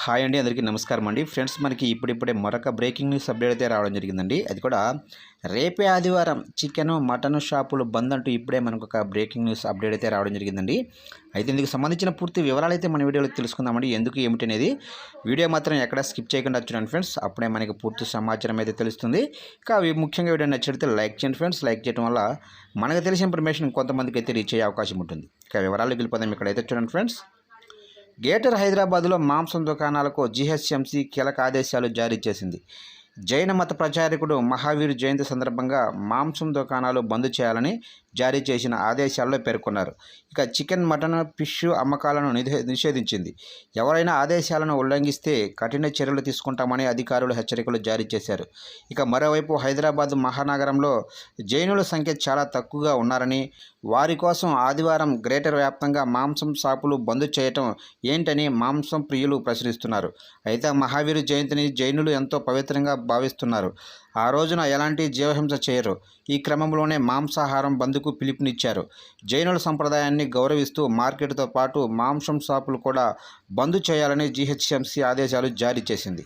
Hi అండి, అందరికీ నమస్కారం అండి. ఫ్రెండ్స్, మనకి ఇప్పుడిప్పుడే మరొక బ్రేకింగ్ న్యూస్ అప్డేట్ అయితే రావడం జరిగిందండి. అది కూడా రేపే ఆదివారం చికెను మటన్ షాపులు బంద్ అంటూ ఇప్పుడే మనకు ఒక బ్రేకింగ్ న్యూస్ అప్డేట్ అయితే రావడం జరిగిందండి. అయితే ఇందుకు సంబంధించిన పూర్తి వివరాలు అయితే మన వీడియోలో తెలుసుకుందామండి. ఎందుకు ఏమిటి అనేది వీడియో మాత్రం ఎక్కడ స్కిప్ చేయకుండా చూడండి ఫ్రెండ్స్. అప్పుడే మనకి పూర్తి సమాచారం అయితే తెలుస్తుంది. ఇంకా ముఖ్యంగా వీడియో నచ్చితే లైక్ చేయండి ఫ్రెండ్స్. లైక్ చేయడం వల్ల మనకు తెలిసిన ఇన్ఫర్మేషన్ కొంతమందికి అయితే రీచ్ అయ్యే అవకాశం ఉంటుంది. ఇక వివరాలు వెళ్ళిపోదాం. ఇక్కడైతే చూడండి ఫ్రెండ్స్. గ్రేటర్ హైదరాబాద్లో మాంసం దుకాణాలకు జీహెచ్ఎంసీ కీలక ఆదేశాలు జారీ చేసింది. జైన మత ప్రచారకుడు మహావీర్ జయంతి సందర్భంగా మాంసం దుకాణాలు బంద్ చేయాలని జారీ చేసిన ఆదేశాల్లో పేర్కొన్నారు. ఇక చికెన్, మటన్, ఫిష్ అమ్మకాలను నిషేధించింది. ఎవరైనా ఆదేశాలను ఉల్లంఘిస్తే కఠిన చర్యలు తీసుకుంటామని అధికారులు హెచ్చరికలు జారీ చేశారు. ఇక మరోవైపు హైదరాబాద్ మహానగరంలో జైనుల సంఖ్య చాలా తక్కువగా ఉన్నారని, వారి కోసం ఆదివారం గ్రేటర్ వ్యాప్తంగా మాంసం షాపులు బంద్ చేయటం ఏంటని మాంసం ప్రియులు ప్రశ్నిస్తున్నారు. అయితే మహావీర్ జయంతిని జైనులు ఎంతో పవిత్రంగా భావిస్తున్నారు. ఆ రోజున ఎలాంటి జీవహింస చేయరు. ఈ క్రమంలోనే మాంసాహారం బంద్కు పిలుపునిచ్చారు. జైనుల సంప్రదాయాన్ని గౌరవిస్తూ మార్కెట్తో పాటు మాంసం షాపులు కూడా బంద్ చేయాలని జీహెచ్ఎంసీ ఆదేశాలు జారీ చేసింది.